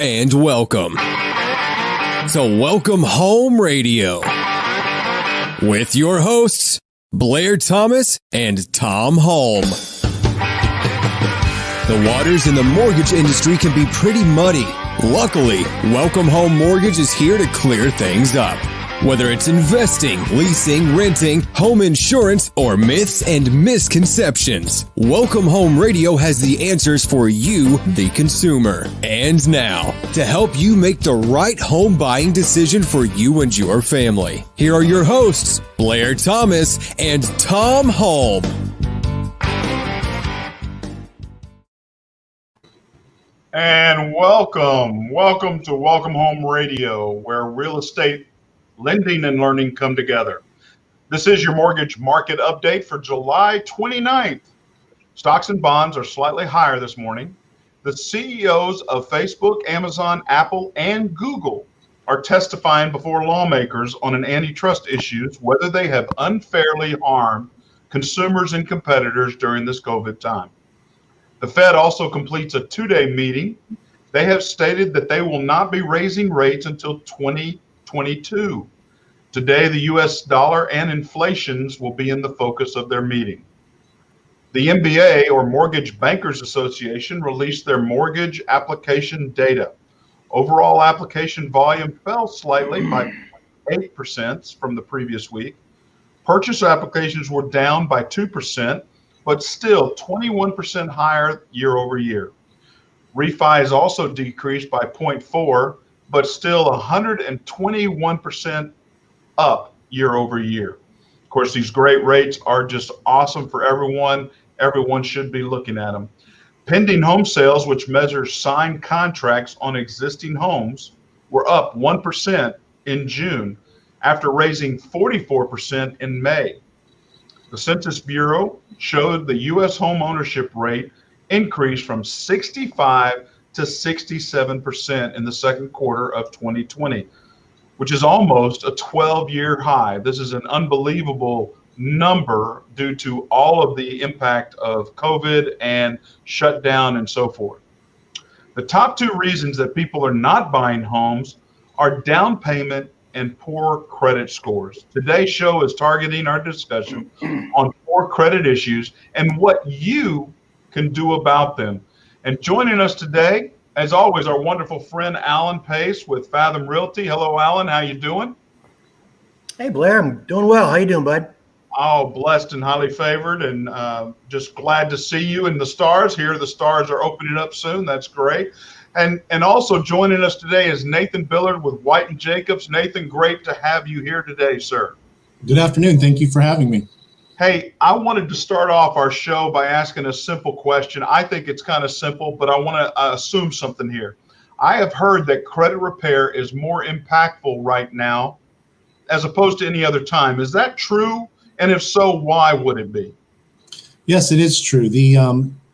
and welcome to Welcome Home Radio with your hosts, Blair Thomas and Tom Holm. The waters in the mortgage industry can be pretty muddy. Luckily, Welcome Home Mortgage is here to clear things up. Whether it's investing, leasing, renting, home insurance, or myths and misconceptions, Welcome Home Radio has the answers for you, the consumer. And now, to help you make the right home buying decision for you and your family, here are your hosts, Blair Thomas and Tom Holm. And welcome to Welcome Home Radio, where real estate lending and learning come together. This is your mortgage market update for July 29th. Stocks and bonds are slightly higher this morning. The CEOs of Facebook, Amazon, Apple, and Google are testifying before lawmakers on an antitrust issues, whether they have unfairly harmed consumers and competitors during this COVID time. The Fed also completes a two-day meeting. They have stated that they will not be raising rates until 2022. Today, the U.S. dollar and inflations will be in the focus of their meeting. The MBA, or Mortgage Bankers Association, released their mortgage application data. Overall application volume fell slightly by 8% from the previous week. Purchase applications were down by 2%, but still 21% higher year over year. Refis also decreased by 0.4, but still 121% up year over year. Of course, these great rates are just awesome for everyone. Everyone should be looking at them. Pending home sales, which measures signed contracts on existing homes, were up 1% in June after raising 44% in May. The Census Bureau showed the U.S. home ownership rate increased from 65 to 67% in the second quarter of 2020, which is almost a 12-year high. This is an unbelievable number due to all of the impact of COVID and shutdown and so forth. The top two reasons that people are not buying homes are down payment and poor credit scores. Today's show is targeting our discussion on poor credit issues and what you can do about them. And joining us today, as always, our wonderful friend Alan Pace with Fathom Realty. Hello, Alan. How you doing? Hey, Blair. I'm doing well. How you doing, bud? Oh, blessed and highly favored, and just glad to see you in the stars here. The stars are opening up soon. That's great. And also joining us today is Nathan Billard with White and Jacobs. Nathan, great to have you here today, sir. Good afternoon. Thank you for having me. Hey, I wanted to start off our show by asking a simple question. I think it's kind of simple, but I want to assume something here. I have heard that credit repair is more impactful right now as opposed to any other time. Is that true? And if so, why would it be? Yes, it is true. The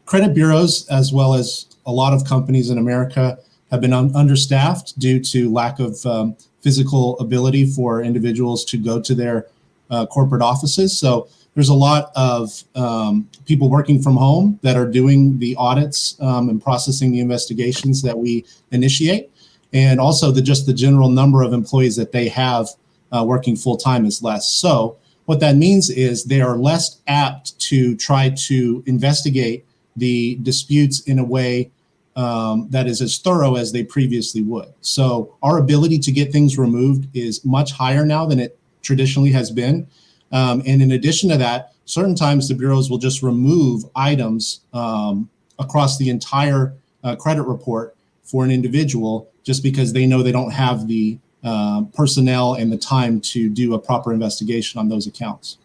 credit bureaus, as well as a lot of companies in America, have been understaffed due to lack of physical ability for individuals to go to their corporate offices. So there's a lot of people working from home that are doing the audits and processing the investigations that we initiate. And also just the general number of employees that they have working full time is less. So what that means is they are less apt to try to investigate the disputes in a way that is as thorough as they previously would. So our ability to get things removed is much higher now than it traditionally has been. And in addition to that, certain times the bureaus will just remove items across the entire credit report for an individual just because they know they don't have the personnel and the time to do a proper investigation on those accounts.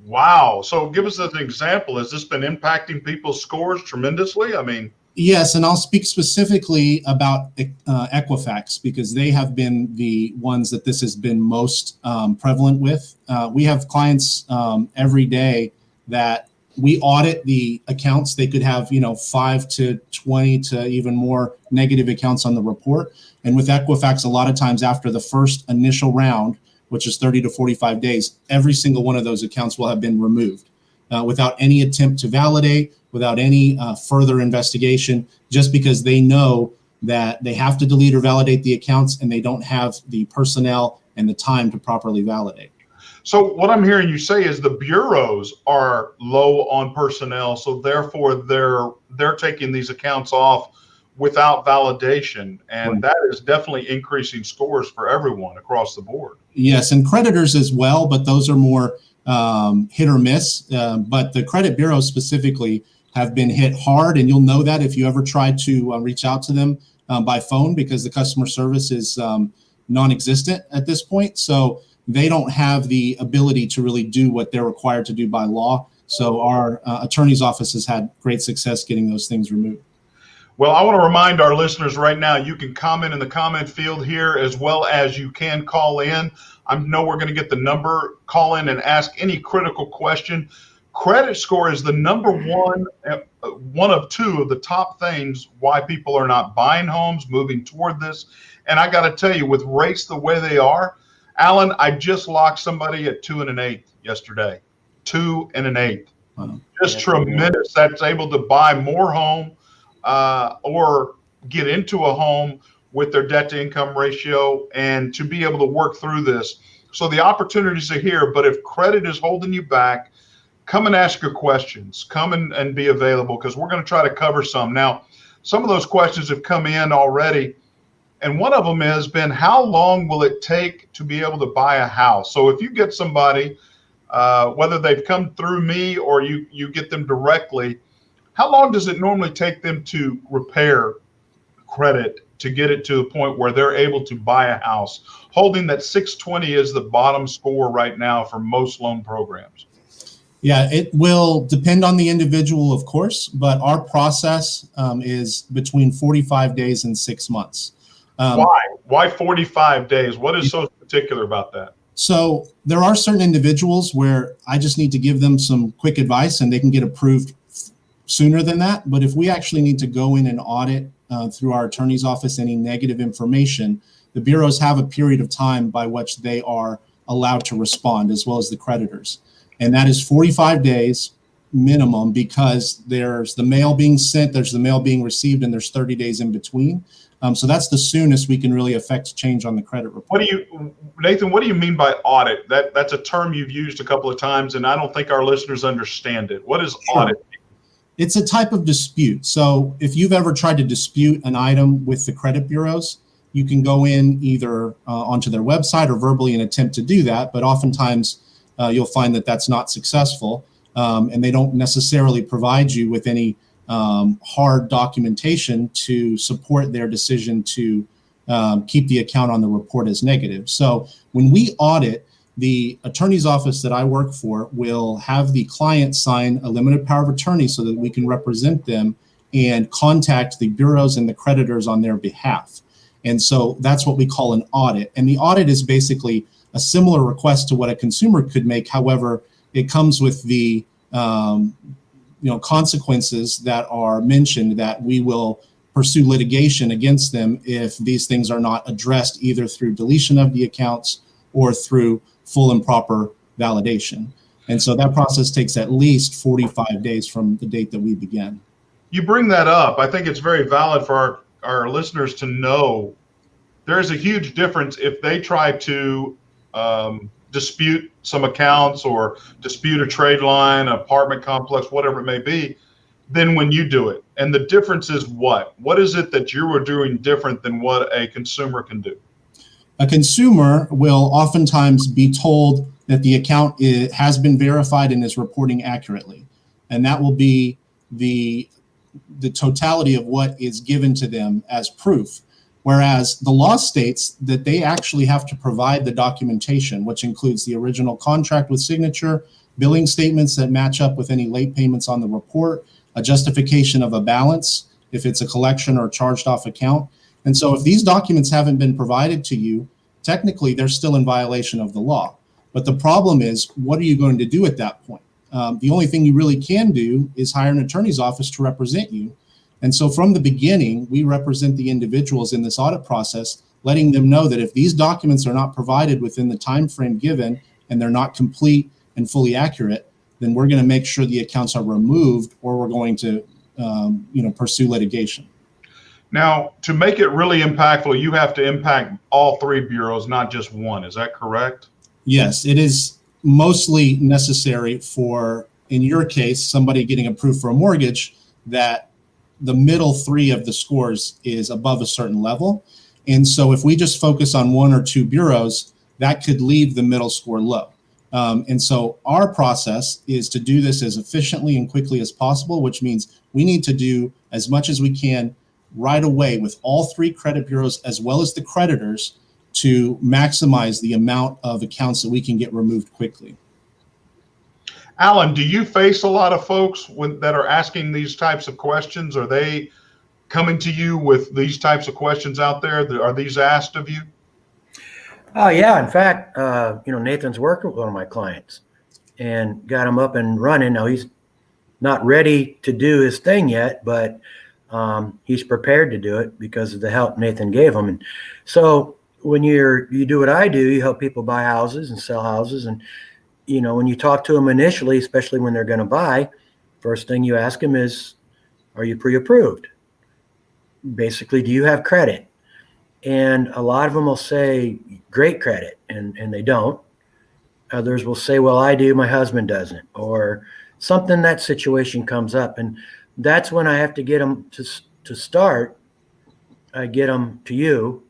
Wow. So give us an example. Has this been impacting people's scores tremendously? I mean, yes, and I'll speak specifically about Equifax because they have been the ones that this has been most prevalent with. We have clients every day that we audit the accounts. They could have, 5 to 20 to even more negative accounts on the report. And with Equifax, a lot of times after the first initial round, which is 30 to 45 days, every single one of those accounts will have been removed without any attempt to validate, without any further investigation, just because they know that they have to delete or validate the accounts, and they don't have the personnel and the time to properly validate. So what I'm hearing you say is the bureaus are low on personnel, so therefore they're taking these accounts off without validation, and Right. that is definitely increasing scores for everyone across the board. Yes, and creditors as well, but those are more hit or miss. But the credit bureaus specifically have been hit hard, and you'll know that if you ever try to reach out to them by phone, because the customer service is non-existent at this point. So they don't have the ability to really do what they're required to do by law. So our attorney's office has had great success getting those things removed. Well, I want to remind our listeners right now, you can comment in the comment field here as well as you can call in. I know we're going to get the number, call in and ask any critical question. Credit score is the number one of two of the top things why people are not buying homes, moving toward this. And I got to tell you, with rates the way they are, Alan, I just locked somebody at 2 1/8 yesterday. 2 1/8. Wow. Just tremendous. That's able to buy more home or get into a home with their debt to income ratio and to be able to work through this. So the opportunities are here, but if credit is holding you back, come and ask your questions. Come and be available, because we're going to try to cover some. Now, some of those questions have come in already, and one of them has been, how long will it take to be able to buy a house? So if you get somebody, whether they've come through me or you get them directly, how long does it normally take them to repair credit to get it to a point where they're able to buy a house, holding that 620 is the bottom score right now for most loan programs? Yeah, it will depend on the individual, of course, but our process is between 45 days and 6 months. Why 45 days? What is so particular about that? So there are certain individuals where I just need to give them some quick advice and they can get approved sooner than that. But if we actually need to go in and audit through our attorney's office any negative information, the bureaus have a period of time by which they are allowed to respond, as well as the creditors. And that is 45 days minimum, because there's the mail being sent, there's the mail being received, and there's 30 days in between. So that's the soonest we can really affect change on the credit report. Nathan, what do you mean by audit? That's a term you've used a couple of times, and I don't think our listeners understand it. What is audit? It's a type of dispute. So if you've ever tried to dispute an item with the credit bureaus, you can go in either onto their website or verbally and attempt to do that. But oftentimes you'll find that that's not successful, and they don't necessarily provide you with any hard documentation to support their decision to keep the account on the report as negative. So when we audit, the attorney's office that I work for will have the client sign a limited power of attorney so that we can represent them and contact the bureaus and the creditors on their behalf. And so that's what we call an audit. And the audit is basically a similar request to what a consumer could make. However, it comes with the consequences that are mentioned, that we will pursue litigation against them if these things are not addressed, either through deletion of the accounts or through full and proper validation. And so that process takes at least 45 days from the date that we began. You bring that up. I think it's very valid for our listeners to know there's a huge difference if they try to dispute some accounts or dispute a trade line, apartment complex, whatever it may be, than when you do it. And the difference is what? What is it that you are doing different than what a consumer can do? A consumer will oftentimes be told that the account has been verified and is reporting accurately. And that will be the totality of what is given to them as proof. Whereas the law states that they actually have to provide the documentation, which includes the original contract with signature, billing statements that match up with any late payments on the report, a justification of a balance if it's a collection or charged off account. And so if these documents haven't been provided to you, technically they're still in violation of the law. But the problem is, what are you going to do at that point? The only thing you really can do is hire an attorney's office to represent you. And so from the beginning, we represent the individuals in this audit process, letting them know that if these documents are not provided within the time frame given and they're not complete and fully accurate, then we're going to make sure the accounts are removed, or we're going to pursue litigation. Now, to make it really impactful, you have to impact all three bureaus, not just one. Is that correct? Yes, it is mostly necessary for, in your case, somebody getting approved for a mortgage, that the middle three of the scores is above a certain level. And so if we just focus on one or two bureaus, that could leave the middle score low. And so our process is to do this as efficiently and quickly as possible, which means we need to do as much as we can right away with all three credit bureaus as well as the creditors to maximize the amount of accounts that we can get removed quickly. Alan, do you face a lot of folks that are asking these types of questions? Are they coming to you with these types of questions out there? Are these asked of you? Yeah. In fact, Nathan's working with one of my clients and got him up and running. Now he's not ready to do his thing yet, but he's prepared to do it because of the help Nathan gave him. And so when you do what I do, you help people buy houses and sell houses. And, when you talk to them initially, especially when they're going to buy, first thing you ask them is, are you pre-approved? Basically, do you have credit? And a lot of them will say great credit, and they don't. Others will say, well, I do, my husband doesn't, or something, that situation comes up. And that's when I have to get them to start. I get them to you.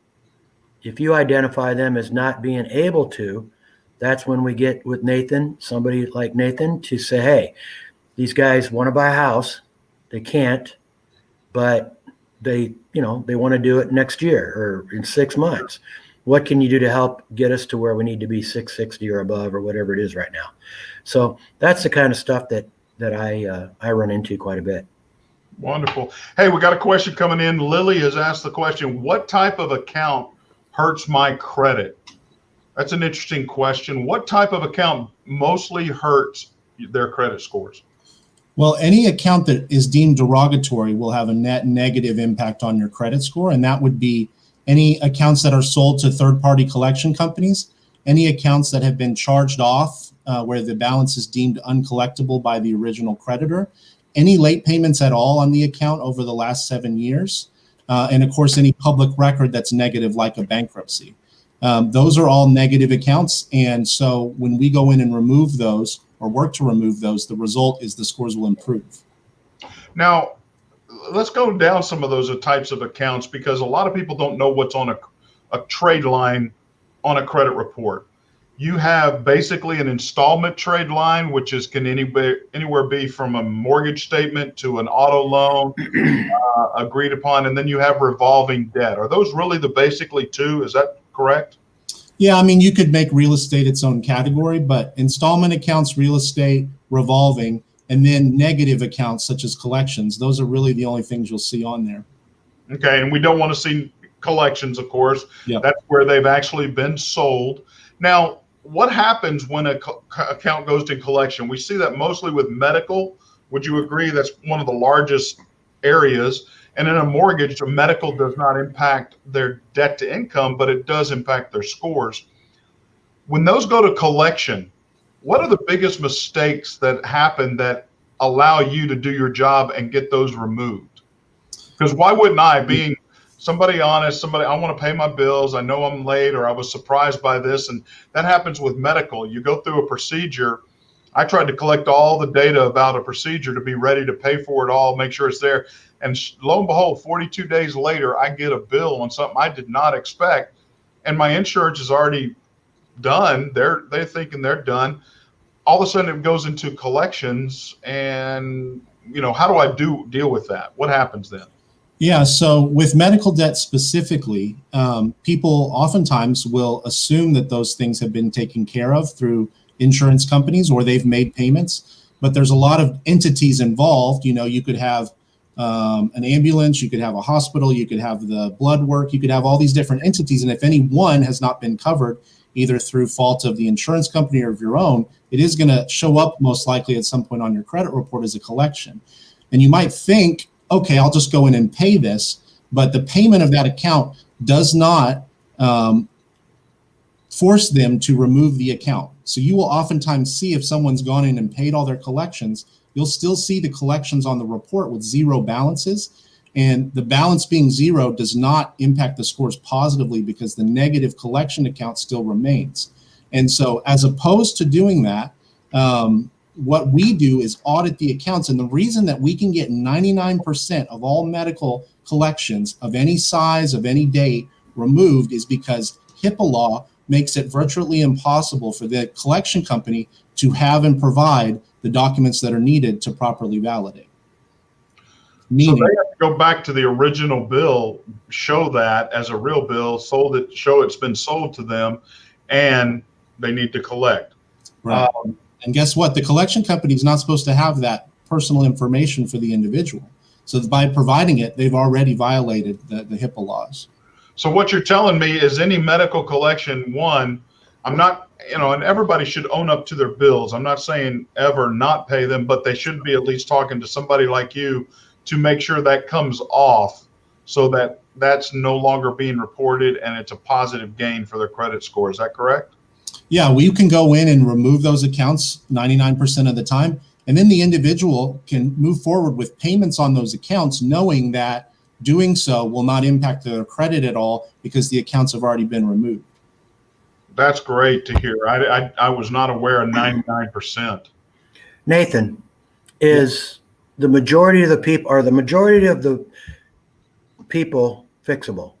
If you identify them as not being able to, that's when we get with Nathan, somebody like Nathan, to say, hey, these guys want to buy a house. They can't, but they want to do it next year or in 6 months. What can you do to help get us to where we need to be 660 or above or whatever it is right now? So that's the kind of stuff that I run into quite a bit. Wonderful. Hey, we got a question coming in. Lily has asked the question, what type of account hurts my credit? That's an interesting question. What type of account mostly hurts their credit scores? Well, any account that is deemed derogatory will have a net negative impact on your credit score, and that would be any accounts that are sold to third-party collection companies, any accounts that have been charged off where the balance is deemed uncollectible by the original creditor, any late payments at all on the account over the last 7 years, and of course, any public record that's negative like a bankruptcy. Those are all negative accounts, and so when we go in and remove those or work to remove those, the result is the scores will improve. Now, let's go down some of those types of accounts because a lot of people don't know what's on a trade line on a credit report. You have basically an installment trade line, which can anywhere be from a mortgage statement to an auto loan agreed upon, and then you have revolving debt. Are those really the basically two? Is that correct? Yeah, I mean, you could make real estate its own category, but installment accounts, real estate, revolving, and then negative accounts such as collections, those are really the only things you'll see on there. Okay, and we don't want to see collections, of course. Yep. That's where they've actually been sold. Now, what happens when an account goes to collection? We see that mostly with medical. Would you agree that's one of the largest areas? And in a mortgage, a medical does not impact their debt to income, but it does impact their scores. When those go to collection, what are the biggest mistakes that happen that allow you to do your job and get those removed? Because why wouldn't I, being somebody honest, I want to pay my bills, I know I'm late, or I was surprised by this, and that happens with medical. You go through a procedure. I tried to collect all the data about a procedure to be ready to pay for it all, make sure it's there. And lo and behold, 42 days later, I get a bill on something I did not expect. And my insurance is already done. They're thinking they're done. All of a sudden it goes into collections. And, how do I deal with that? What happens then? Yeah, so with medical debt specifically, people oftentimes will assume that those things have been taken care of through insurance companies or they've made payments. But there's a lot of entities involved. You could have an ambulance, you could have a hospital, you could have the blood work, you could have all these different entities. And if any one has not been covered, either through fault of the insurance company or of your own, it is going to show up most likely at some point on your credit report as a collection. And you might think, okay, I'll just go in and pay this, but the payment of that account does not force them to remove the account. So you will oftentimes see if someone's gone in and paid all their collections, you'll still see the collections on the report with zero balances. And the balance being zero does not impact the scores positively because the negative collection account still remains. And so as opposed to doing that, what we do is audit the accounts. And the reason that we can get 99% of all medical collections of any size, of any date removed is because HIPAA law makes it virtually impossible for the collection company to have and provide the documents that are needed to properly validate. So they have to go back to the original bill, show that as a real bill, sold it, show it's been sold to them, and they need to collect. Right. And guess what? The collection company is not supposed to have that personal information for the individual. So by providing it, they've already violated the HIPAA laws. So what you're telling me is any medical collection, one, I'm not, and everybody should own up to their bills. I'm not saying ever not pay them, but they should be at least talking to somebody like you to make sure that comes off so that that's no longer being reported and it's a positive gain for their credit score. Is that correct? Yeah, we can go in and remove those accounts 99% of the time. And then the individual can move forward with payments on those accounts, knowing that doing so will not impact their credit at all because the accounts have already been removed. That's great to hear. I was not aware of 99%. Nathan, is the majority of the people, are the majority of the people fixable?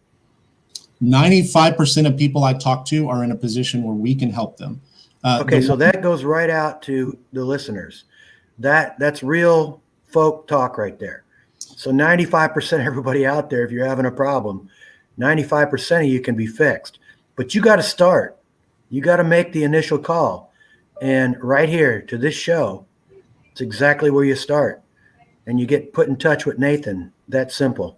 95% of people I talk to are in a position where we can help them. Okay, so that goes right out to the listeners. That's real folk talk right there. So 95% of everybody out there, if you're having a problem, 95% of you can be fixed. But you got to start. You got to make the initial call. And right here to this show, it's exactly where you start. And you get put in touch with Nathan. That's simple.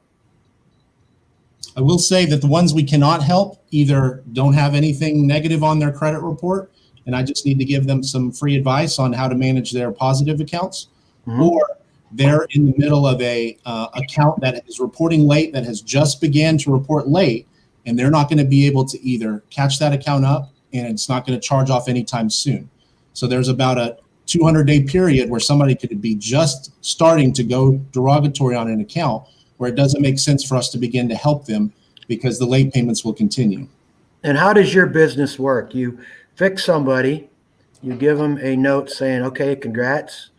I will say that the ones we cannot help either don't have anything negative on their credit report, and I just need to give them some free advice on how to manage their positive accounts, or they're in the middle of a account that is reporting late, that has just began to report late, and they're not going to be able to either catch that account up, and it's not going to charge off anytime soon. So there's about a 200-day period where somebody could be just starting to go derogatory on an account where it doesn't make sense for us to begin to help them because the late payments will continue. And how does your business work? You fix somebody, you give them a note saying, okay, congrats,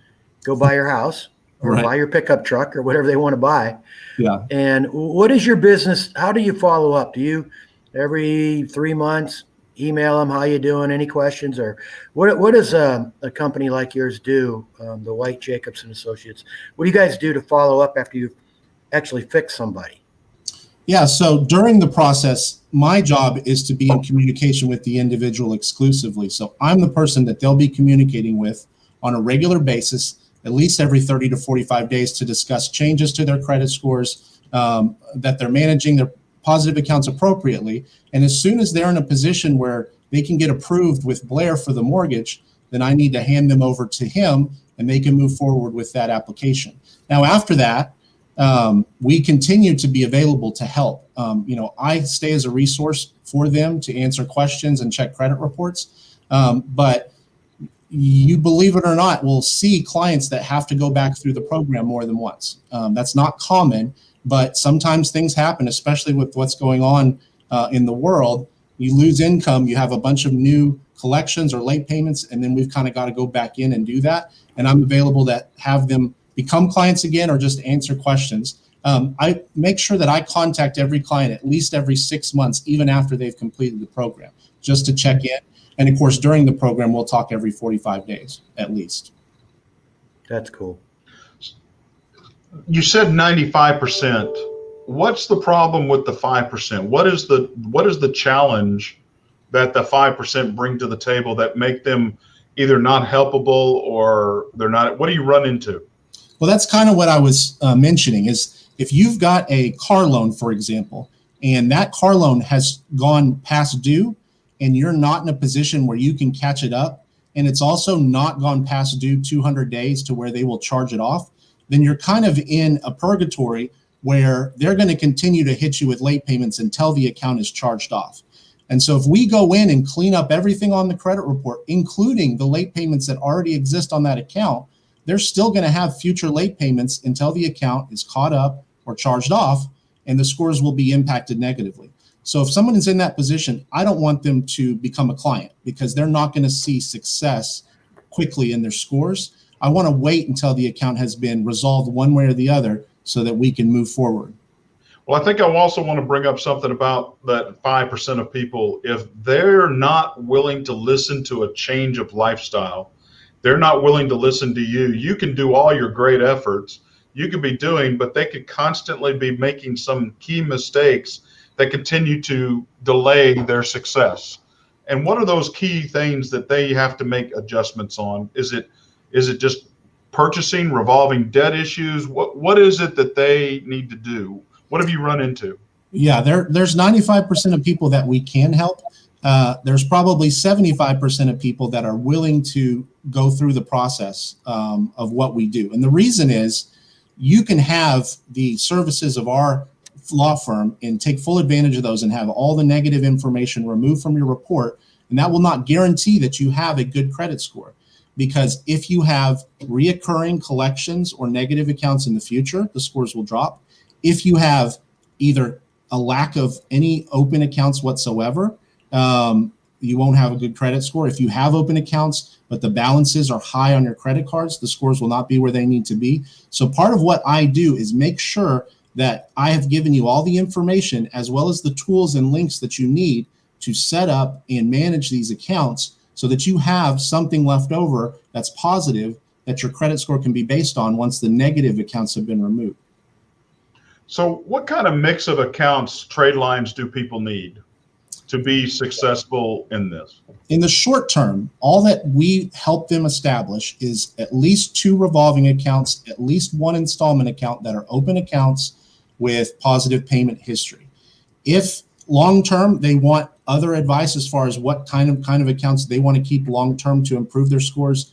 go buy your house or buy your pickup truck or whatever they want to buy. Yeah. And what is your business? How do you follow up? Do you every 3 months email them, how you doing, any questions? Or what does a company like yours do, the White Jacobs and Associates? What do you guys do to follow up after you actually fix somebody? Yeah, so during the process, my job is to be in communication with the individual exclusively. So I'm the person that they'll be communicating with on a regular basis, at least every 30 to 45 days, to discuss changes to their credit scores, that they're managing their positive accounts appropriately. And as soon as they're in a position where they can get approved with Blair for the mortgage, then I need to hand them over to him and they can move forward with that application. Now, after that, we continue to be available to help. I stay as a resource for them to answer questions and check credit reports. But you believe it or not, we'll see clients that have to go back through the program more than once. That's not common, but sometimes things happen, especially with what's going on in the world. You lose income, you have a bunch of new collections or late payments, and then we've kind of got to go back in and do that. And I'm available to have them become clients again or just answer questions. I make sure that I contact every client at least every 6 months, even after they've completed the program, just to check in. And of course, during the program, we'll talk every 45 days at least. That's cool. You said 95%. What's the problem with the 5%? What is the challenge that the 5% bring to the table that make them either not helpable or they're not? What do you run into? Well, that's kind of what I was mentioning is if you've got a car loan, for example, and that car loan has gone past due and you're not in a position where you can catch it up, and it's also not gone past due 200 days to where they will charge it off, then you're kind of in a purgatory where they're going to continue to hit you with late payments until the account is charged off. And so if we go in and clean up everything on the credit report, including the late payments that already exist on that account, they're still going to have future late payments until the account is caught up, or charged off, and the scores will be impacted negatively. So if someone is in that position, I don't want them to become a client because they're not going to see success quickly in their scores. I want to wait until the account has been resolved one way or the other so that we can move forward. Well, I think I also want to bring up something about that 5% of people. If they're not willing to listen to a change of lifestyle, they're not willing to listen to you. You can do all your great efforts you could be doing, but they could constantly be making some key mistakes that continue to delay their success. And what are those key things that they have to make adjustments on? Is it just purchasing, revolving debt issues? What is it that they need to do? What have you run into? Yeah, there's 95% of people that we can help. There's probably 75% of people that are willing to go through the process of what we do. And the reason is you can have the services of our law firm and take full advantage of those and have all the negative information removed from your report. And that will not guarantee that you have a good credit score. Because if you have reoccurring collections or negative accounts in the future, the scores will drop. If you have either a lack of any open accounts whatsoever, you won't have a good credit score. If you have open accounts, but the balances are high on your credit cards, the scores will not be where they need to be. So part of what I do is make sure that I have given you all the information as well as the tools and links that you need to set up and manage these accounts so that you have something left over that's positive that your credit score can be based on once the negative accounts have been removed. So what kind of mix of accounts, trade lines do people need to be successful in this? In the short term, all that we help them establish is at least 2 revolving accounts, at least 1 installment account that are open accounts with positive payment history. If long term they want other advice as far as what kind of accounts they want to keep long term to improve their scores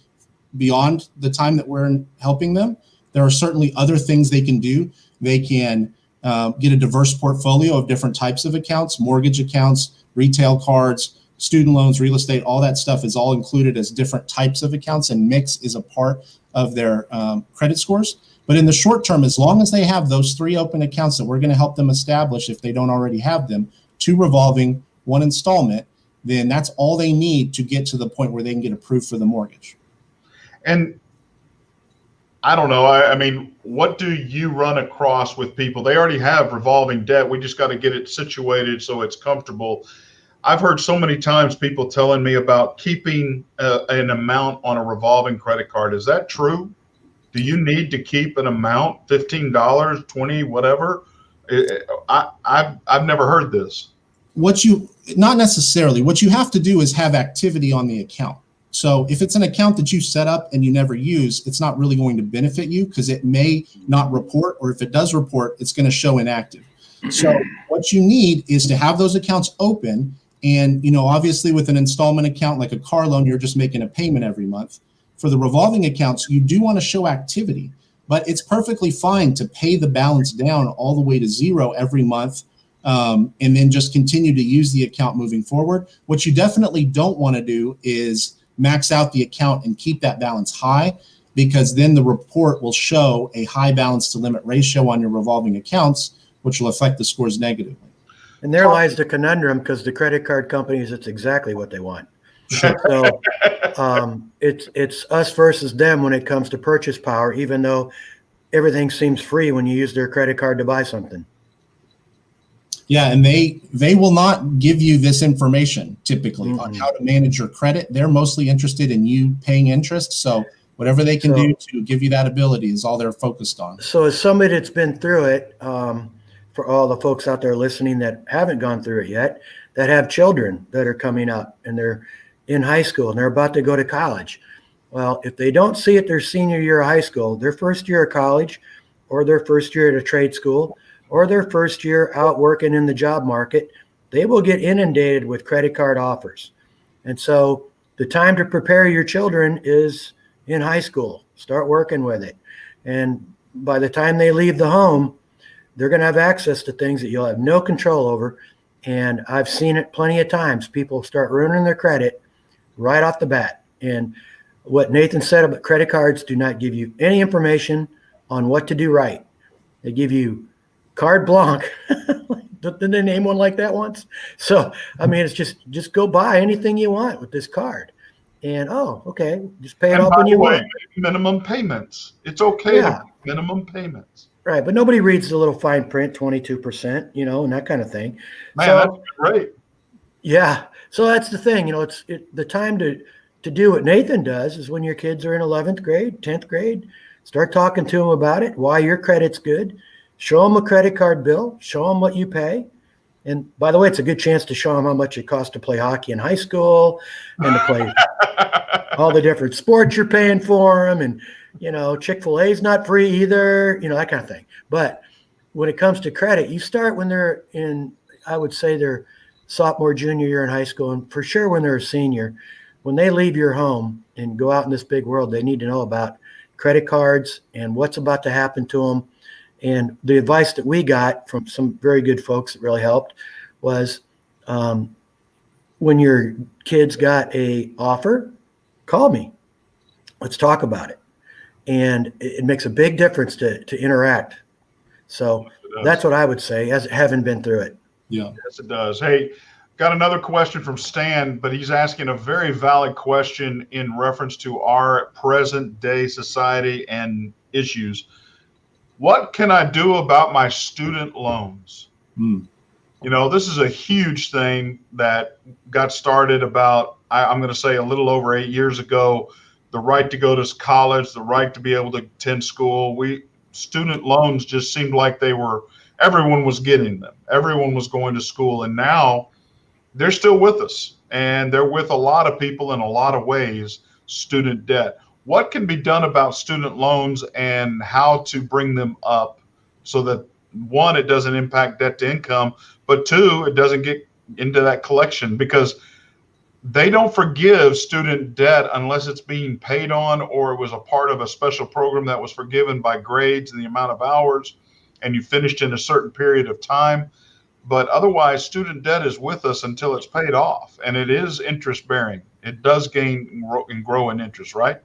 beyond the time that we're helping them, there are certainly other things they can do. They can get a diverse portfolio of different types of accounts, mortgage accounts, retail cards, student loans, real estate, all that stuff is all included as different types of accounts, and mix is a part of their credit scores. But in the short term, as long as they have those 3 open accounts that we're going to help them establish, if they don't already have them, 2 revolving, 1 installment, then that's all they need to get to the point where they can get approved for the mortgage. And I don't know. I mean, what do you run across with people? They already have revolving debt. We just got to get it situated so it's comfortable. I've heard so many times people telling me about keeping an amount on a revolving credit card. Is that true? Do you need to keep an amount, $15, $20, whatever? I've never heard this. Not necessarily. What you have to do is have activity on the account. So if it's an account that you set up and you never use, it's not really going to benefit you because it may not report, or if it does report, it's going to show inactive. So what you need is to have those accounts open. And, obviously with an installment account like a car loan, you're just making a payment every month. For the revolving accounts, you do want to show activity, but it's perfectly fine to pay the balance down all the way to 0 every month. And then just continue to use the account moving forward. What you definitely don't want to do is max out the account and keep that balance high, because then the report will show a high balance to limit ratio on your revolving accounts, which will affect the scores negatively. And there lies the conundrum, because the credit card companies, it's exactly what they want. So it's us versus them when it comes to purchase power, even though everything seems free when you use their credit card to buy something. Yeah, and they will not give you this information typically on how to manage your credit. They're mostly interested in you paying interest. So whatever they can do to give you that ability is all they're focused on. So as somebody that's been through it, for all the folks out there listening that haven't gone through it yet, that have children that are coming up and they're in high school and they're about to go to college. Well, if they don't see it their senior year of high school, their first year of college, or their first year at a trade school, or their first year out working in the job market, they will get inundated with credit card offers. And so the time to prepare your children is in high school. Start working with it. And by the time they leave the home, they're going to have access to things that you'll have no control over. And I've seen it plenty of times. People start ruining their credit right off the bat. And what Nathan said about credit cards do not give you any information on what to do right. They give you carte blanche. Didn't they name one like that once? So, I mean, it's just go buy anything you want with this card. And, oh, okay, just pay it And off by when the you way, want. minimum payments. It's okay to Yeah, make minimum payments. right. But nobody reads the little fine print, 22%, and that kind of thing. Man, that's So, great. yeah. So that's the thing, the time to do what Nathan does is when your kids are in 11th grade, 10th grade, start talking to them about it, why your credit's good, show them a credit card bill, show them what you pay. And by the way, it's a good chance to show them how much it costs to play hockey in high school and to play all the different sports you're paying for them. And, Chick-fil-A is not free either, that kind of thing. But when it comes to credit, you start when they're I would say their sophomore, junior year in high school, and for sure when they're a senior, when they leave your home and go out in this big world, they need to know about credit cards and what's about to happen to them. And the advice that we got from some very good folks that really helped was when your kids got a offer, call me. Let's talk about it. And it makes a big difference to interact. So that's what I would say, as having been through it. Yeah. Yes, it does. Hey, got another question from Stan, but he's asking a very valid question in reference to our present day society and issues. What can I do about my student loans? This is a huge thing that got started about, I'm going to say a little over 8 years ago. The right to go to college, the right to be able to attend school. Student loans just seemed like everyone was getting them. Everyone was going to school. And now they're still with us. And they're with a lot of people in a lot of ways, student debt. What can be done about student loans and how to bring them up so that, one, it doesn't impact debt to income, but two, it doesn't get into that collection, because they don't forgive student debt unless it's being paid on or it was a part of a special program that was forgiven by grades and the amount of hours and you finished in a certain period of time. But otherwise, student debt is with us until it's paid off, and it is interest bearing. It does gain and grow in interest, right?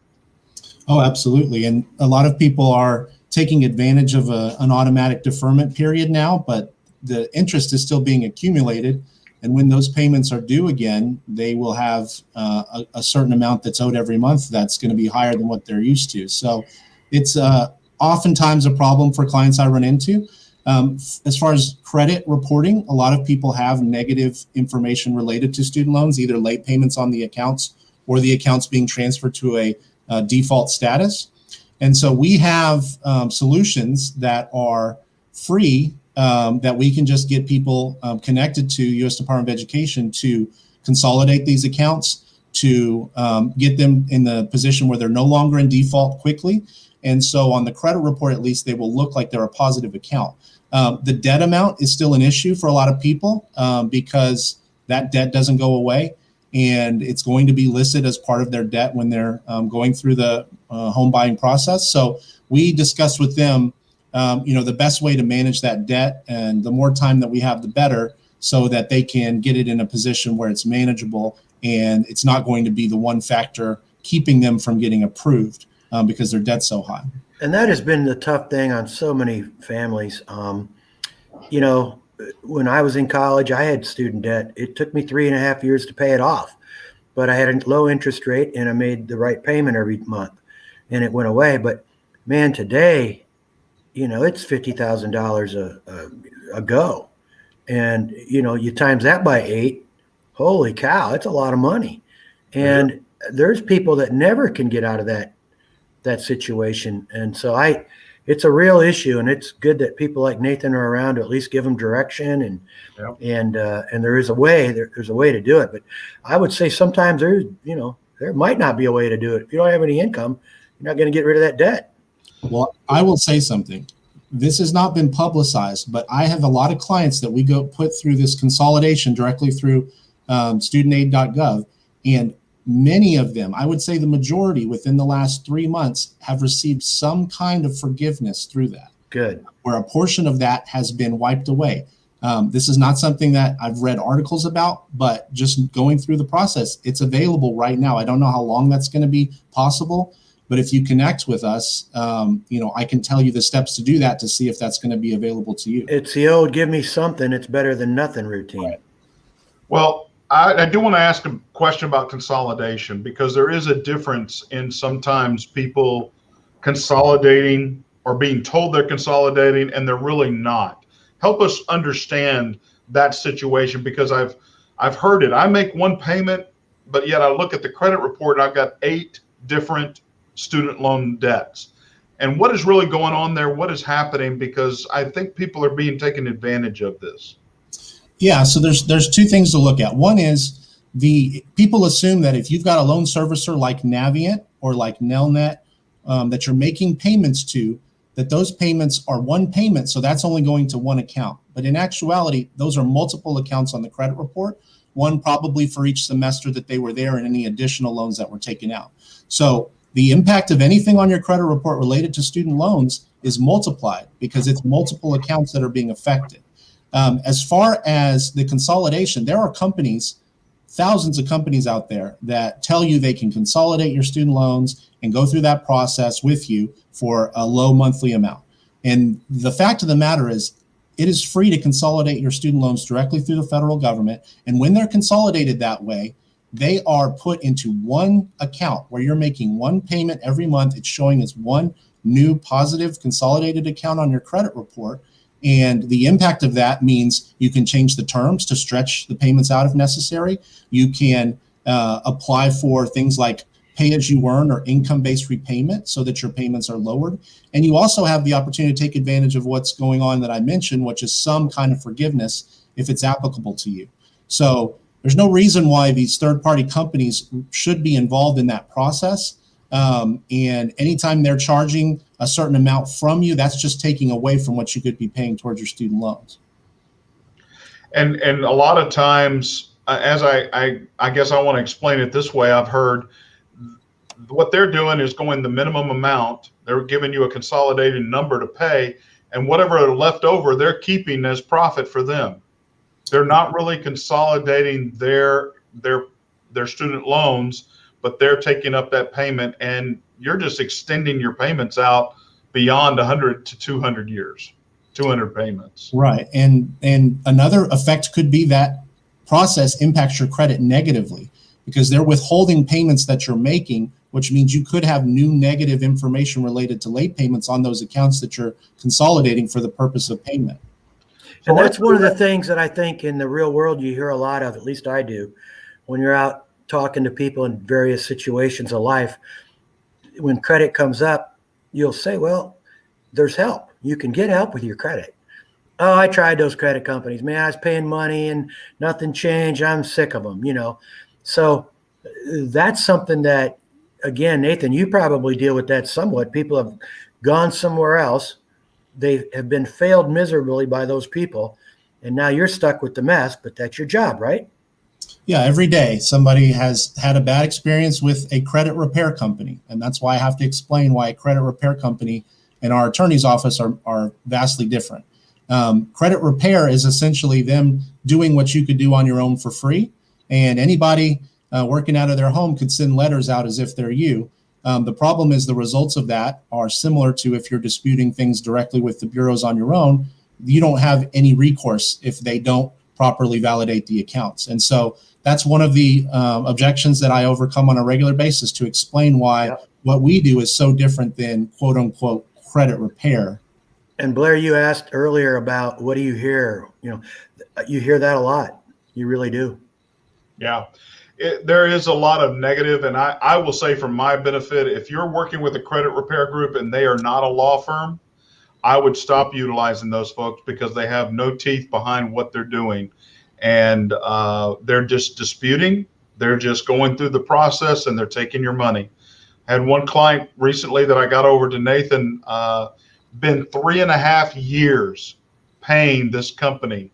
Oh, absolutely. And a lot of people are taking advantage of an automatic deferment period now, but the interest is still being accumulated. And when those payments are due again, they will have a certain amount that's owed every month that's going to be higher than what they're used to. So it's oftentimes a problem for clients I run into. As far as credit reporting, a lot of people have negative information related to student loans, either late payments on the accounts or the accounts being transferred to a default status. And so we have solutions that are free that we can just get people connected to U.S. Department of Education to consolidate these accounts, to get them in the position where they're no longer in default quickly. And so on the credit report, at least, they will look like they're a positive account. The debt amount is still an issue for a lot of people because that debt doesn't go away. And it's going to be listed as part of their debt when they're going through the home buying process. So we discussed with them, the best way to manage that debt, and the more time that we have, the better, so that they can get it in a position where it's manageable and it's not going to be the one factor keeping them from getting approved because their debt's so high. And that has been the tough thing on so many families. When I was in college, I had student debt. It took me 3.5 years to pay it off, but I had a low interest rate and I made the right payment every month and it went away. But man, today, it's $50,000 a go. And, you times that by 8, holy cow, it's a lot of money. And there's people that never can get out of that situation. And so it's a real issue, and it's good that people like Nathan are around to at least give them direction and there is a way. There's a way to do it. But I would say sometimes there might not be a way to do it. If you don't have any income, you're not going to get rid of that debt. Well, I will say something. This has not been publicized, but I have a lot of clients that we go put through this consolidation directly through studentaid.gov, and many of them, I would say the majority within the last 3 months, have received some kind of forgiveness through that. Good. Where a portion of that has been wiped away. This is not something that I've read articles about, but just going through the process, it's available right now. I don't know how long that's going to be possible, But if you connect with us, I can tell you the steps to do that to see if that's going to be available to you. It's the old give me something, it's better than nothing routine. Right. Well, I do want to ask a question about consolidation, because there is a difference in sometimes people consolidating or being told they're consolidating and they're really not. Help us understand that situation, because I've heard it. I make one payment, but yet I look at the credit report and I've got 8 different student loan debts. And what is really going on there? What is happening? Because I think people are being taken advantage of this. Yeah, so there's 2 things to look at. One is the people assume that if you've got a loan servicer like Navient or like Nelnet that you're making payments to, that those payments are one payment, so that's only going to one account. But in actuality, those are multiple accounts on the credit report, one probably for each semester that they were there and any additional loans that were taken out. So the impact of anything on your credit report related to student loans is multiplied because it's multiple accounts that are being affected. As far as the consolidation, there are companies, thousands of companies out there that tell you they can consolidate your student loans and go through that process with you for a low monthly amount. And the fact of the matter is, it is free to consolidate your student loans directly through the federal government. And when they're consolidated that way, they are put into one account where you're making one payment every month. It's showing as one new positive consolidated account on your credit report. And the impact of that means you can change the terms to stretch the payments out if necessary. You can apply for things like pay as you earn or income-based repayment so that your payments are lowered. And you also have the opportunity to take advantage of what's going on that I mentioned, which is some kind of forgiveness if it's applicable to you. So there's no reason why these third-party companies should be involved in that process. And anytime they're charging a certain amount from you, that's just taking away from what you could be paying towards your student loans. And a lot of times, as I guess I want to explain it this way, I've heard what they're doing is going the minimum amount. They're giving you a consolidated number to pay, and whatever are left over, they're keeping as profit for them. They're not really consolidating their student loans, but they're taking up that payment, and you're just extending your payments out beyond 100 to 200 years, 200 payments. Right. And another effect could be that process impacts your credit negatively because they're withholding payments that you're making, which means you could have new negative information related to late payments on those accounts that you're consolidating for the purpose of payment. And that's one of the things that I think in the real world you hear a lot of, at least I do, when you're out talking to people in various situations of life. When credit comes up, you'll say, well, there's help. You can get help with your credit. Oh, I tried those credit companies. Man, I was paying money and nothing changed. I'm sick of them, So that's something that, again, Nathan, you probably deal with that somewhat. People have gone somewhere else. They have been failed miserably by those people. And now you're stuck with the mess, but that's your job, right? Yeah, every day somebody has had a bad experience with a credit repair company. And that's why I have to explain why a credit repair company and our attorney's office are vastly different. Credit repair is essentially them doing what you could do on your own for free. And anybody working out of their home could send letters out as if they're you. The problem is the results of that are similar to if you're disputing things directly with the bureaus on your own. You don't have any recourse if they don't properly validate the accounts. And so that's one of the objections that I overcome on a regular basis to explain why what we do is so different than quote unquote credit repair. And Blair, you asked earlier about what do you hear? You hear that a lot. You really do. Yeah. There is a lot of negative, and I will say for my benefit, if you're working with a credit repair group and they are not a law firm, I would stop utilizing those folks because they have no teeth behind what they're doing. And they're just disputing. They're just going through the process and they're taking your money. I had one client recently that I got over to Nathan, been 3.5 years paying this company.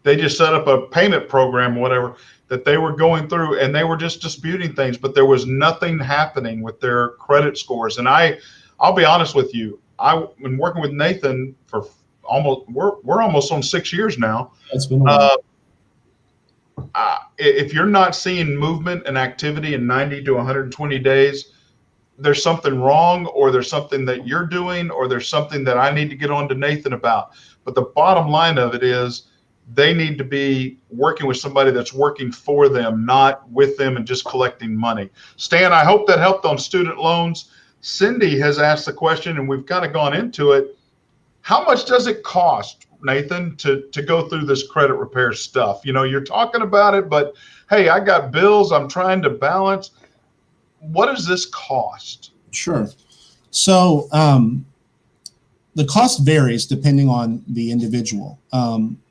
They just set up a payment program, whatever, that they were going through, and they were just disputing things, but there was nothing happening with their credit scores. And I'll be honest with you, I've been working with Nathan for we're almost on 6 years now. That's been a while. If you're not seeing movement and activity in 90 to 120 days, there's something wrong, or there's something that you're doing, or there's something that I need to get on to Nathan about. But the bottom line of it is they need to be working with somebody that's working for them, not with them and just collecting money. Stan, I hope that helped on student loans. Cindy has asked the question, and we've kind of gone into it. How much does it cost, Nathan, to go through this credit repair stuff? You know, you're talking about it, but hey, I got bills I'm trying to balance. What does this cost? Sure. So the cost varies depending on the individual.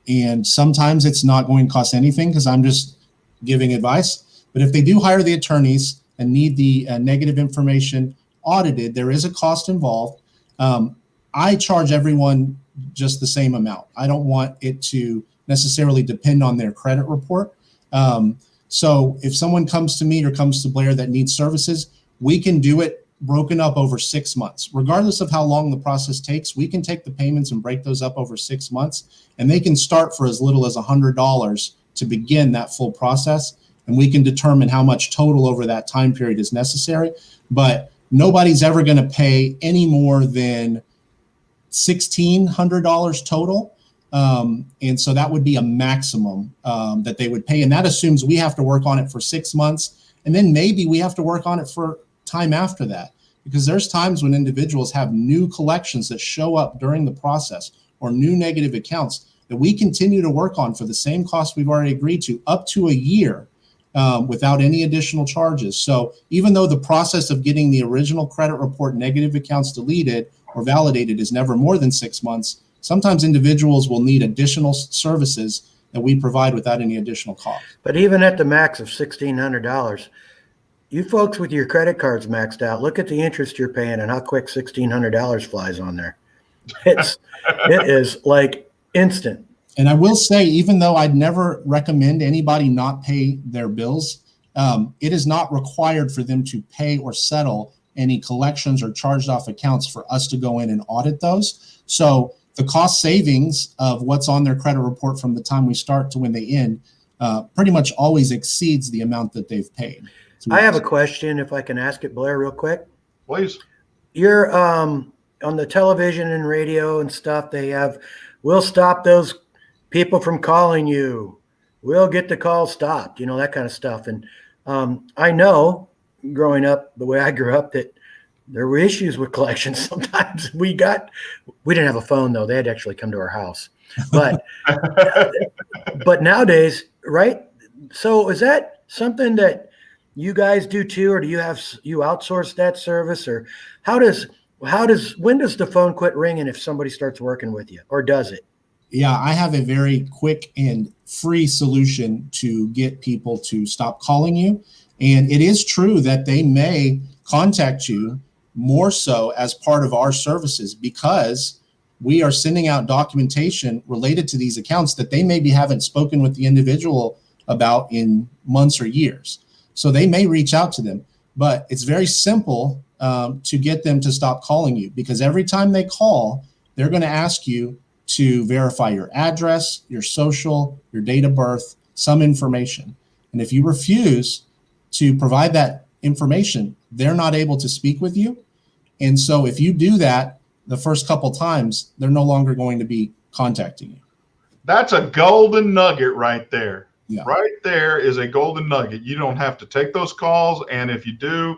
And sometimes it's not going to cost anything because I'm just giving advice. But if they do hire the attorneys and need the negative information audited, there is a cost involved. I charge everyone just the same amount. I don't want it to necessarily depend on their credit report. So if someone comes to me or comes to Blair that needs services, we can do it broken up over 6 months. Regardless of how long the process takes, we can take the payments and break those up over 6 months, and they can start for as little as $100 to begin that full process. And we can determine how much total over that time period is necessary. But nobody's ever going to pay any more than $1,600 total. And so that would be a maximum that they would pay. And that assumes we have to work on it for 6 months. And then maybe we have to work on it for time after that, because there's times when individuals have new collections that show up during the process or new negative accounts that we continue to work on for the same cost we've already agreed to up to a year without any additional charges. So even though the process of getting the original credit report negative accounts deleted or validated is never more than 6 months, sometimes individuals will need additional services that we provide without any additional cost. But even at the max of $1,600, you folks with your credit cards maxed out, look at the interest you're paying and how quick $1,600 flies on there. It is like instant. And I will say, even though I'd never recommend anybody not pay their bills, it is not required for them to pay or settle any collections or charged off accounts for us to go in and audit those. So the cost savings of what's on their credit report from the time we start to when they end pretty much always exceeds the amount that they've paid. I have a question, if I can ask it, Blair, real quick. Please. You're on the television and radio and stuff. They have, we'll stop those people from calling you. We'll get the call stopped, you know, that kind of stuff. And I know growing up, the way I grew up, that there were issues with collections. Sometimes we didn't have a phone though. They had to actually come to our house. But, but nowadays, right? So is that something that you guys do too, or do you outsource that service, or when does the phone quit ringing if somebody starts working with you, or does it? Yeah, I have a very quick and free solution to get people to stop calling you. And it is true that they may contact you more so as part of our services because we are sending out documentation related to these accounts that they maybe haven't spoken with the individual about in months or years. So they may reach out to them, but it's very simple to get them to stop calling you, because every time they call, they're going to ask you to verify your address, your social, your date of birth, some information. And if you refuse to provide that information, they're not able to speak with you. And so if you do that the first couple times, they're no longer going to be contacting you. That's a golden nugget right there. Yeah. Right there is a golden nugget. You don't have to take those calls. And if you do,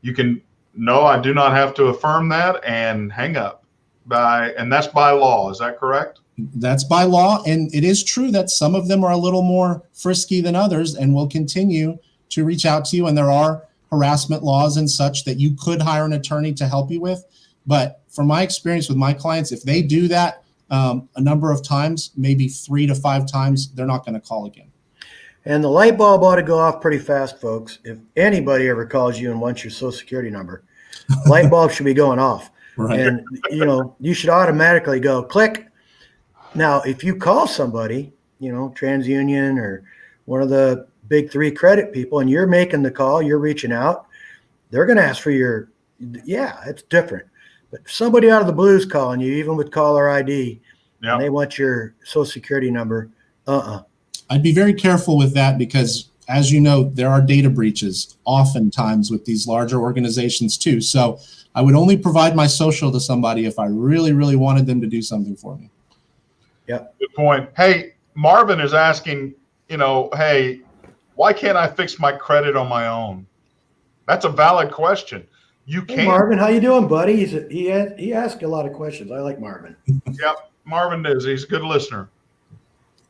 you can, no, I do not have to affirm that, and hang up. And that's by law. Is that correct? That's by law. And it is true that some of them are a little more frisky than others and will continue to reach out to you. And there are harassment laws and such that you could hire an attorney to help you with. But from my experience with my clients, if they do that a number of times, maybe 3 to 5 times, they're not going to call again. And the light bulb ought to go off pretty fast, folks. If anybody ever calls you and wants your social security number, light bulb should be going off. Right. And, you know, you should automatically go click. Now, if you call somebody, you know, TransUnion or one of the big 3 credit people, and you're making the call, you're reaching out, they're going to ask for it's different. But if somebody out of the blue is calling you, even with caller ID, and they want your social security number, I'd be very careful with that, because as you know, there are data breaches oftentimes with these larger organizations too. So I would only provide my social to somebody if I really, really wanted them to do something for me. Yep. Good point. Hey, Marvin is asking, hey, why can't I fix my credit on my own? That's a valid question. You Hey, can. Marvin, how you doing, buddy? He asked a lot of questions. I like Marvin. Yep, Marvin is. He's a good listener.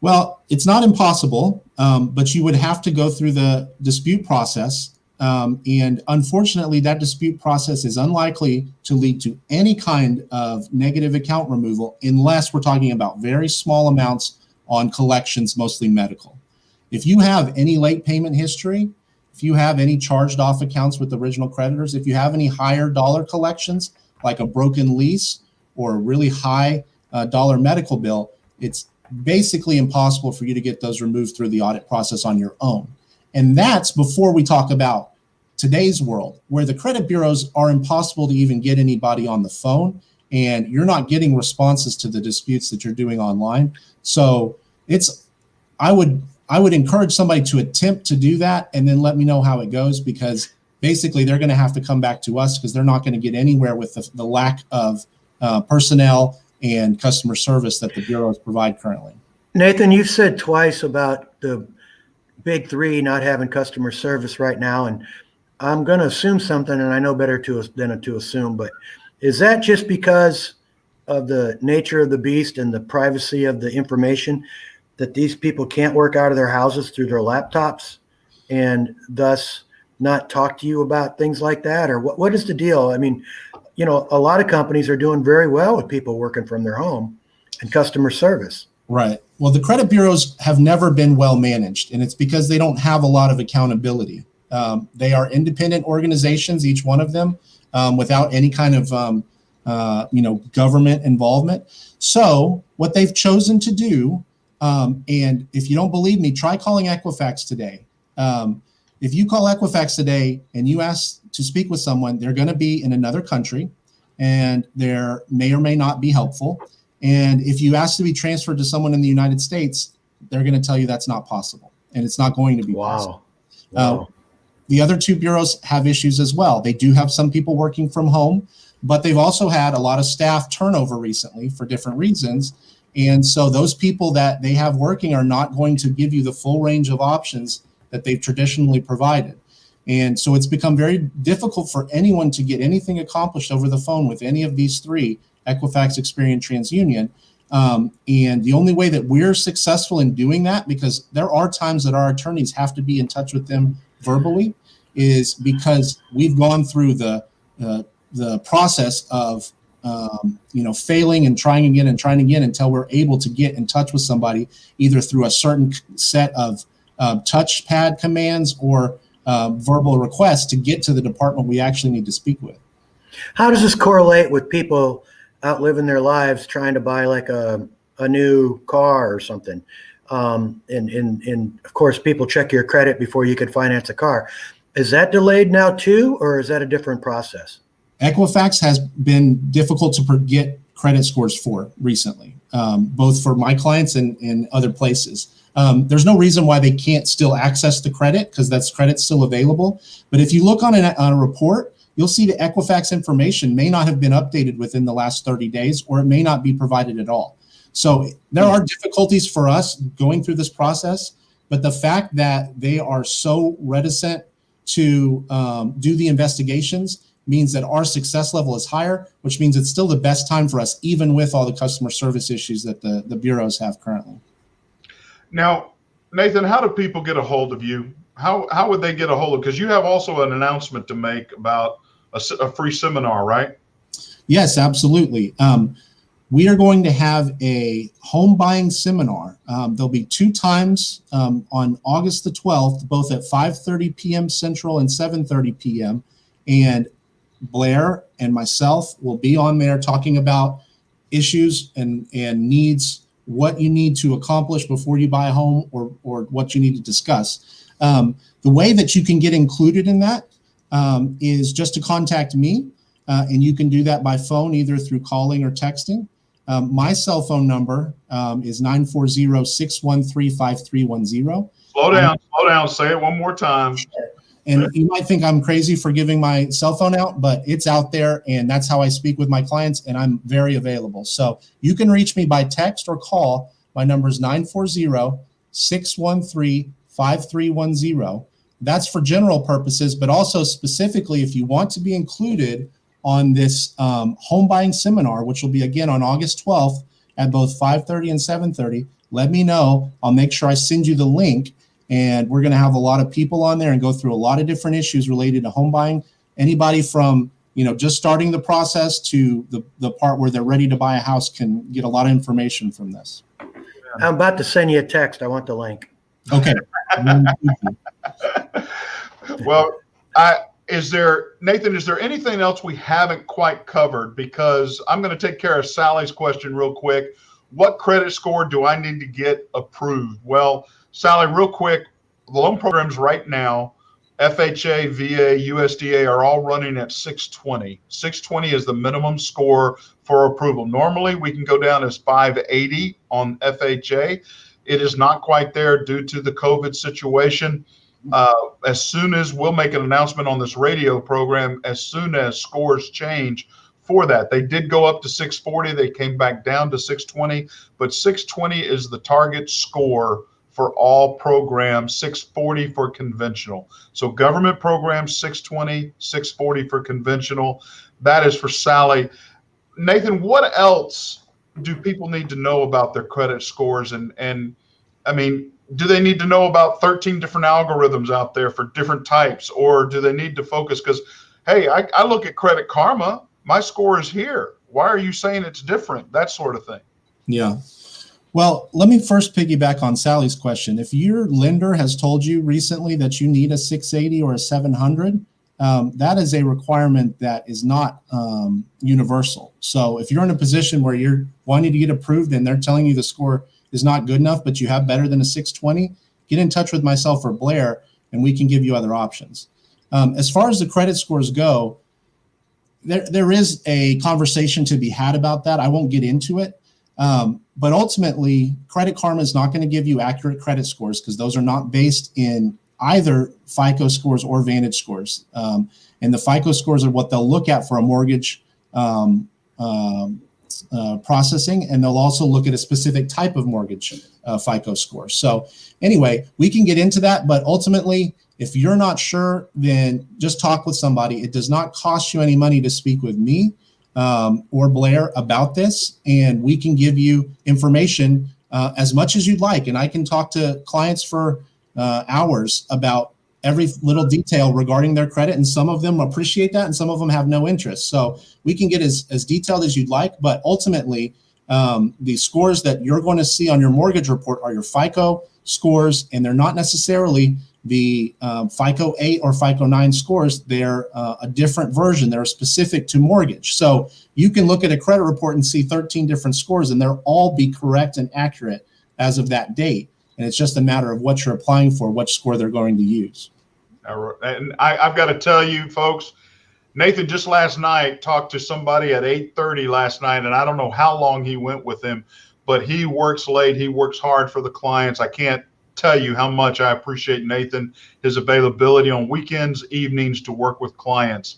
Well, it's not impossible, but you would have to go through the dispute process. And unfortunately, that dispute process is unlikely to lead to any kind of negative account removal unless we're talking about very small amounts on collections, mostly medical. If you have any late payment history, if you have any charged off accounts with original creditors, if you have any higher dollar collections, like a broken lease or a really high dollar medical bill, it's basically impossible for you to get those removed through the audit process on your own. And that's before we talk about today's world, where the credit bureaus are impossible to even get anybody on the phone, and you're not getting responses to the disputes that you're doing online. So I would encourage somebody to attempt to do that and then let me know how it goes, because basically they're going to have to come back to us because they're not going to get anywhere with the lack of personnel and customer service that the bureaus provide currently. Nathan, you've said twice about the big three not having customer service right now, and I'm going to assume something, and I know better than to assume, but is that just because of the nature of the beast and the privacy of the information that these people can't work out of their houses through their laptops and thus not talk to you about things like that? Or what is the deal? I mean, a lot of companies are doing very well with people working from their home and customer service. Right. Well, the credit bureaus have never been well managed, and it's because they don't have a lot of accountability. They are independent organizations, each one of them, without any kind of government involvement. So what they've chosen to do, and if you don't believe me, try calling Equifax today. If you call Equifax today and you ask to speak with someone, they're going to be in another country, and they may or may not be helpful. And if you ask to be transferred to someone in the United States, they're going to tell you that's not possible, and it's not going to be possible. Wow. The other two bureaus have issues as well. They do have some people working from home, but they've also had a lot of staff turnover recently for different reasons. And so those people that they have working are not going to give you the full range of options that they've traditionally provided. And so it's become very difficult for anyone to get anything accomplished over the phone with any of these three, Equifax, Experian, TransUnion. And the only way that we're successful in doing that, because there are times that our attorneys have to be in touch with them verbally, is because we've gone through the process of failing and trying again until we're able to get in touch with somebody, either through a certain set of touchpad commands or verbal requests to get to the department we actually need to speak with. How does this correlate with people out living their lives trying to buy like a new car or something? And of course, people check your credit before you can finance a car. Is that delayed now too, or is that a different process? Equifax has been difficult to get credit scores for recently, both for my clients and other places. There's no reason why they can't still access the credit, because that's credit still available. But if you look on a report, you'll see the Equifax information may not have been updated within the last 30 days, or it may not be provided at all. So there are difficulties for us going through this process, but the fact that they are so reticent to do the investigations means that our success level is higher, which means it's still the best time for us, even with all the customer service issues that the bureaus have currently. Now, Nathan, how do people get a hold of you? How would they get a hold of, because you have also an announcement to make about a free seminar, right? Yes, absolutely. We are going to have a home buying seminar. There'll be 2 times on August the 12th, both at 5:30 p.m. Central and 7:30 p.m. And Blair and myself will be on there talking about issues and needs, what you need to accomplish before you buy a home, or what you need to discuss. The way that you can get included in that is just to contact me, and you can do that by phone, either through calling or texting. My cell phone number is 940-613-5310. Slow down. Say it one more time. And you might think I'm crazy for giving my cell phone out, but it's out there, and that's how I speak with my clients, and I'm very available. So you can reach me by text or call. My number is 940-613-5310. That's for general purposes, but also specifically if you want to be included on this home buying seminar, which will be again on August 12th at both 5:30 and 7:30, let me know. I'll make sure I send you the link. And we're going to have a lot of people on there and go through a lot of different issues related to home buying. Anybody from, just starting the process to the part where they're ready to buy a house can get a lot of information from this. I'm about to send you a text. I want the link. Okay. Well, Nathan, is there anything else we haven't quite covered? Because I'm going to take care of Sally's question real quick. What credit score do I need to get approved? Well, Sally, real quick, the loan programs right now, FHA, VA, USDA are all running at 620. 620 is the minimum score for approval. Normally, we can go down as 580 on FHA. It is not quite there due to the COVID situation. As soon as we'll make an announcement on this radio program, as soon as scores change for that. They did go up to 640. They came back down to 620, but 620 is the target score for all programs, 640 for conventional. So government programs, 620, 640 for conventional. That is for Sally. Nathan, what else do people need to know about their credit scores? And I mean, do they need to know about 13 different algorithms out there for different types? Or do they need to focus? Because, hey, I look at Credit Karma. My score is here. Why are you saying it's different? That sort of thing. Yeah. Well, let me first piggyback on Sally's question. If your lender has told you recently that you need a 680 or a 700, that is a requirement that is not universal. So if you're in a position where you're wanting to get approved and they're telling you the score is not good enough, but you have better than a 620, get in touch with myself or Blair, and we can give you other options. As far as the credit scores go, there is a conversation to be had about that. I won't get into it. But ultimately, Credit Karma is not going to give you accurate credit scores because those are not based in either FICO scores or Vantage scores. And the FICO scores are what they'll look at for a mortgage processing, and they'll also look at a specific type of mortgage FICO score. So anyway, we can get into that, but ultimately, if you're not sure, then just talk with somebody. It does not cost you any money to speak with me or Blair about this, and we can give you information as much as you'd like. And I can talk to clients for hours about every little detail regarding their credit, and some of them appreciate that, and some of them have no interest. So we can get as detailed as you'd like, but ultimately, the scores that you're going to see on your mortgage report are your FICO scores, and they're not necessarily the FICO 8 or FICO 9 scores. They're a different version. They're specific to mortgage. So you can look at a credit report and see 13 different scores, and they'll all be correct and accurate as of that date. And it's just a matter of what you're applying for, which score they're going to use. And I've got to tell you, folks, Nathan just last night talked to somebody at 8:30 last night, and I don't know how long he went with him, but he works late. He works hard for the clients. I can't tell you how much I appreciate Nathan, his availability on weekends, evenings to work with clients.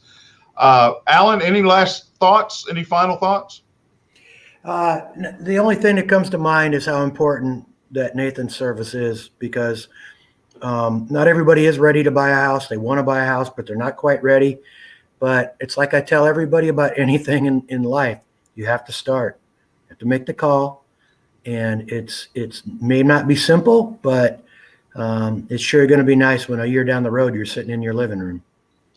Alan, any last thoughts? Any final thoughts? The only thing that comes to mind is how important that Nathan's service is, because not everybody is ready to buy a house. They want to buy a house, but they're not quite ready. But it's like I tell everybody about anything in life. You have to start. You have to make the call. And it's may not be simple, but it's sure going to be nice when a year down the road you're sitting in your living room.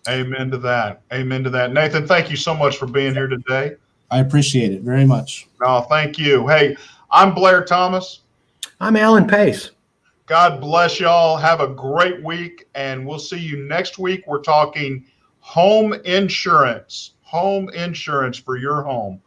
Amen to that. Amen to that. Nathan, thank you so much for being here today. I appreciate it very much. No, thank you. Hey, I'm Blair Thomas. I'm Alan Pace. God bless y'all. Have a great week, and we'll see you next week. We're talking home insurance for your home.